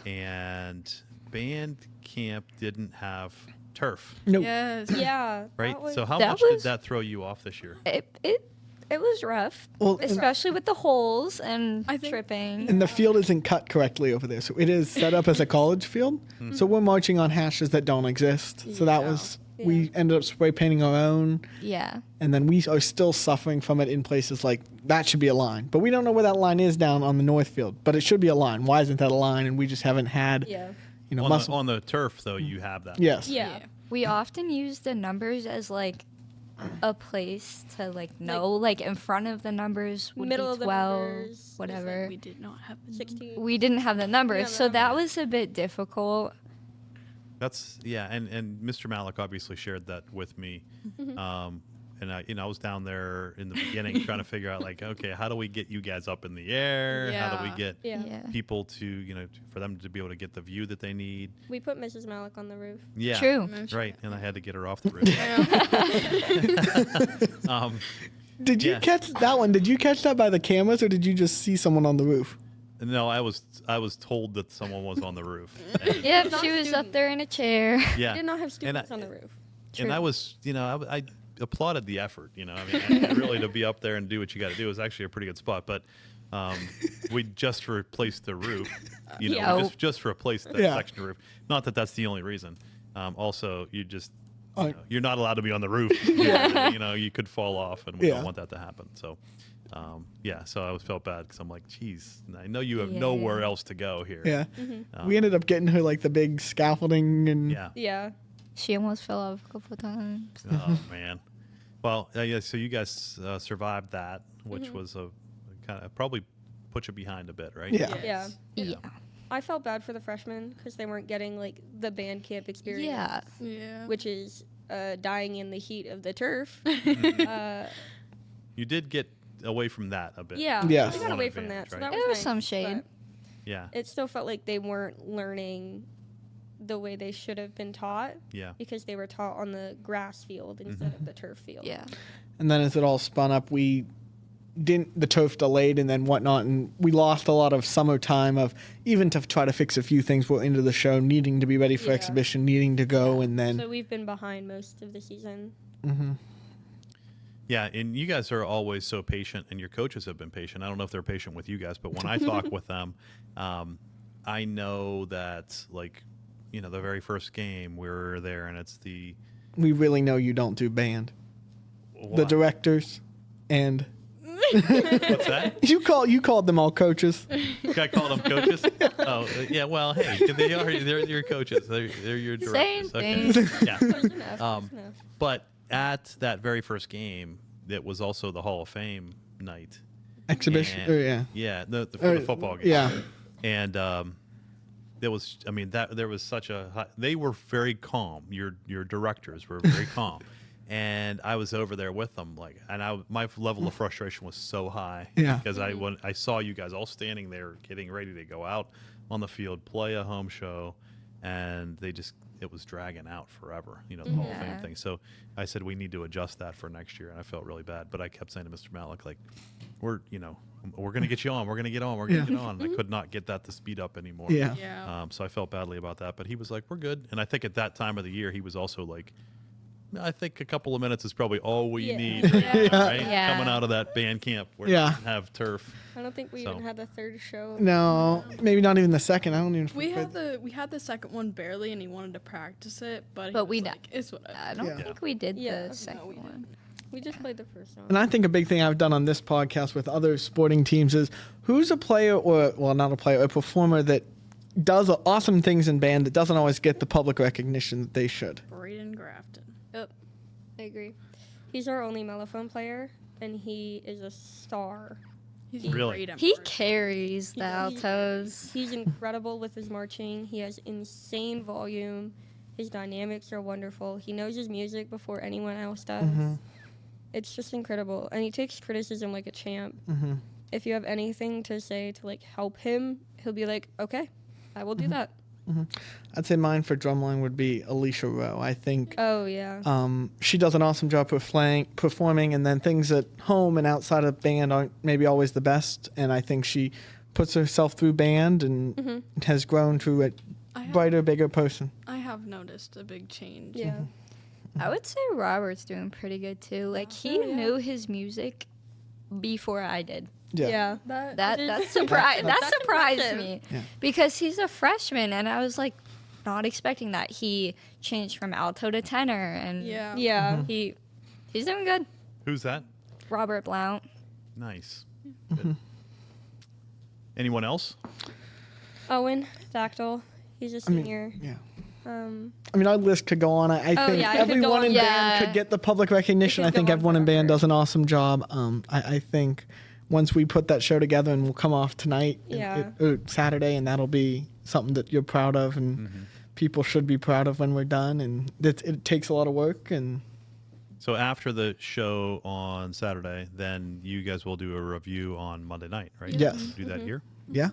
and band camp didn't have turf, Nope. Yes. Yeah. right? that was- So, how That much did was- that throw you off this year? It was rough, Well, and- especially with the holes and I think- tripping. And the field isn't cut correctly over there. So it is set up as a college field. So we're marching on hashes that don't exist. So that Yeah. was, we ended up spray painting our own. Yeah. And then we are still suffering from it in places like that should be a line. But we don't know where that line is down on the north field. But it should be a line. Why isn't that a line? And we just haven't had, Yeah. you know, On the, muscle. on the turf, though, you have that. Yes. Yeah. We often use the numbers as like a place to like know, like in front of the numbers would Middle be of the 12, numbers, whatever. We did not have the 16. We didn't have the numbers, have the so that numbers. was a bit difficult. That's and Mr. Malik obviously shared that with me. And I was down there in the beginning trying to figure out like, okay, how do we get you guys up in the air? How do we Yeah. get Yeah. people to, for them to be able to get the view that they need? We put Mrs. Malik on the roof. Yeah. True. Right. And I had to get her off the roof. Did you Yeah. catch that one? Did you catch that by the cameras or did you just see someone on the roof? No, I was told that someone was on the roof. And, Yep, Not she was up student. there in a chair. yeah. We did not have students I- on the roof. And I True. was, I applauded the effort. I mean, really to be up there and do what you got to do is actually a pretty good spot. But We just replaced the roof. Yeah. Just replaced that Yeah. section of roof. Not that that's the only reason. Also, Oh. you're not allowed to be on the roof. You could fall off, and we Yeah. don't want that to happen. So, so I always felt bad because I'm like, geez, I know you have Yeah. nowhere else to go here. Yeah. Mm-hmm. We ended up getting her like the big scaffolding and Yeah. Yeah. She almost fell off a couple times. Oh man. Well, yeah. So you guys survived that, which Mm-hmm. was a kind of probably put you behind a bit, right? Yeah. Yeah. Yeah. I felt bad for the freshmen because they weren't getting like the band camp experience. Yeah. Yeah. Which is dying in the heat of the turf. You did get away from that a bit. Yeah. Yeah. We got One away from advantage, that. So right? that There was nice, some shade. but Yeah. it still felt like they weren't learning the way they should have been taught Yeah. because they were taught on the grass field instead of the turf field. Yeah. And then as it all spun up, the turf delayed and then whatnot, and we lost a lot of summertime of even to try to fix a few things. We're into the show, needing to be ready for Yeah. exhibition, needing to go, and then So we've been behind most of the season. Yeah, and you guys are always so patient, and your coaches have been patient. I don't know if they're patient with you guys, but when I talk with them, I know that, like, the very first game we were there, and it's we really know you don't do band. The what? directors and What's that? you called them all coaches. I called them coaches. Oh, yeah. Well, hey, they're your coaches. They're your Same directors. thing. Yeah. Close enough, close enough. But at that very first game, it was also the Hall of Fame night. Exhibition. And- Yeah. for the football game. Yeah. And there was, there was such a. They were very calm. Your directors were very calm, and I was over there with them, my level of frustration was so high. Yeah. Because when I saw you guys all standing there, getting ready to go out on the field, play a home show, and it was dragging out forever. The Hall of Fame Yeah. thing. So I said we need to adjust that for next year, and I felt really bad. But I kept saying to Mr. Malik, like, we're going to get you on. We're going to get on. We're going to Yeah. get on. And I could not get that to speed up anymore. Yeah. Yeah. So I felt badly about that. But he was like, we're good. And I think at that time of the year, he was also like, I think a couple of minutes is probably all we Yeah. need right now, right? Yeah. Coming out of that band camp where Yeah. we didn't have turf. I don't think we So- even had the third show. No, maybe not even the second. I don't even. We had the second one barely, and he wanted to practice it, but he But was we like, it's whatever. I don't Yeah. think we did Yeah. the No, second we one. We just played the first one. And I think a big thing I've done on this podcast with other sporting teams is who's a player not a player, a performer that does awesome things in band that doesn't always get the public recognition that they should. Braden Grafton. Yep. I agree. He's our only mellophone player, and he is a star. He's Really? great at He marching. carries the Yeah, altos. He's incredible with his marching. He has insane volume. His dynamics are wonderful. He knows his music before anyone else does. It's just incredible. And he takes criticism like a champ. If you have anything to say to help him, he'll be like, okay, I will do that. I'd say mine for drumline would be Alicia Rowe. I think Oh, yeah. she does an awesome job performing, and then things at home and outside of band aren't maybe always the best. And I think she puts herself through band and has grown to a brighter, bigger person. I have noticed a big change. Yeah. I would say Robert's doing pretty good too. Like he Oh, yeah. knew his music before I did. Yeah. That is- surprised that's surprised impressive. me Yeah. because he's a freshman and I was like not expecting that. He changed from alto to tenor and Yeah. Yeah. he's doing good. Who's that? Robert Blount. Nice. Good. Anyone else? Owen Dactyl. He's a senior. Yeah. Um, I mean, our list could go on. I think yeah, it could go everyone on. in Yeah. band could get the public recognition. It I could think go on everyone in band forever. does an awesome job. I think once we put that show together, and we'll come off tonight, Yeah. Saturday, and that'll be something that you're proud of, and people should be proud of when we're done. And it takes a lot of work. And So after the show on Saturday, then you guys will do a review on Monday night, right? Yes. Do that here? yeah,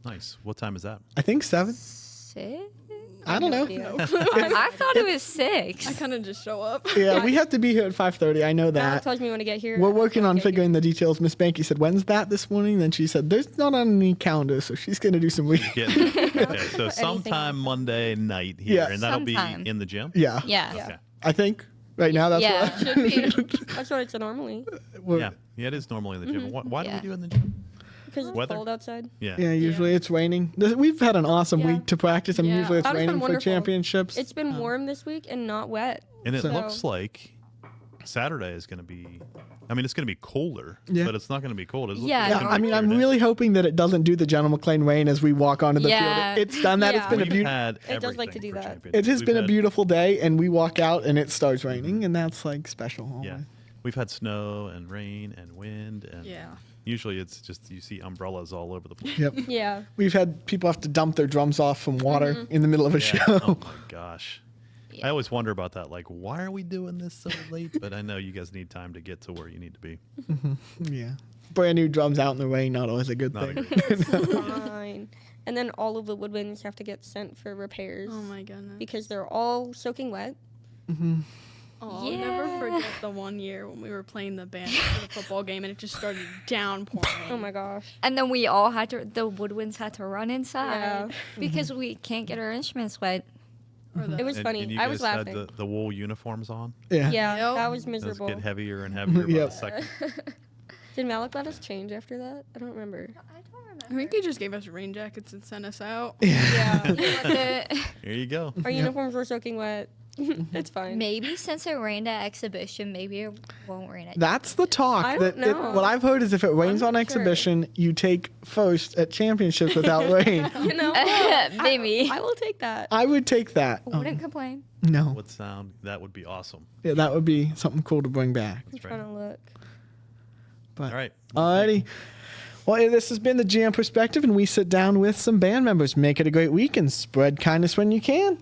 Nice. What time is that? I think 7. 6? I don't know. idea. I thought it was 6. I kind of just show up. Yeah, we have to be here at 5:30. I know Al that. tells me when to get here. We're and I working don't on get figuring here. the details. Miss Banky said, "When's that this morning?" Then she said, "There's not on any calendar, so she's going to do some reading." Yeah. Okay. So anything sometime else. Monday night here, Yeah. and that'll Sometime. be in the gym. Yeah, Yeah. Okay. I think right now that's Yeah. Should be. That's what it's normally. what. Yeah. Yeah. It is normally in the gym. Why do we Yeah. do it in the gym? Because it's Weather? cold outside. Yeah. Yeah, usually it's raining. We've had an awesome Yeah. week to practice, and Yeah. usually it's That has been raining for wonderful. championships. It's been warm this week and not wet. And it So- looks like Saturday is going to be. I mean, it's going to be colder, Yeah. but it's not going to be cold. It looks Yeah, like it's Yeah, gonna I be mean, a I'm clear day. really hoping that it doesn't do the General McLane rain as we walk onto the Yeah. field. It's done that. It's Yeah. been a We've beautiful. had It does like to everything do for that. championships. It has We've been a had- beautiful day, and we walk out and it starts raining, and that's like special. Yeah, always. we've had snow and rain and wind, and Yeah. usually it's just you see umbrellas all over the place. Yep. Yeah. We've had people have to dump their drums off from water in the middle of a Yeah. show. Oh my gosh. I always wonder about that. Like, why are we doing this so late? But I know you guys need time to get to where you need to be. Yeah. Brand new drums out in the rain, not always a good Not a thing. great Fine. And then all of the woodwinds have to get sent for repairs Oh my goodness. because they're all soaking wet. Oh, I'll never Yeah. forget the one year when we were playing the band for the football game and it just started downpouring. Oh my gosh. And then we all had to, the woodwinds had to run inside Yeah. because we can't get our instruments wet. Or the- It was And- funny. and you I was guys laughing. had the wool uniforms on. Yeah. Yeah, Yep. that was Those miserable. get heavier and heavier by Yep. the second. Did Malik let us change after that? I don't remember. I think he just gave us rain jackets and sent us out. Yeah. Here you go. Our uniforms were soaking wet. It's fine. Maybe since it rained at exhibition, maybe it won't rain at. That's the talk. I That, don't know. what I've heard is if it rains I'm on not exhibition, you take first at championships without rain. You know, Maybe. I will take that. I would take that. Wouldn't complain. No. Would sound that would be awesome. Yeah, that would be something cool to bring back. I'm That's right. trying to look. But All right. alrighty. Well, this has been the GM Perspective, and we sit down with some band members. Make it a great week and spread kindness when you can.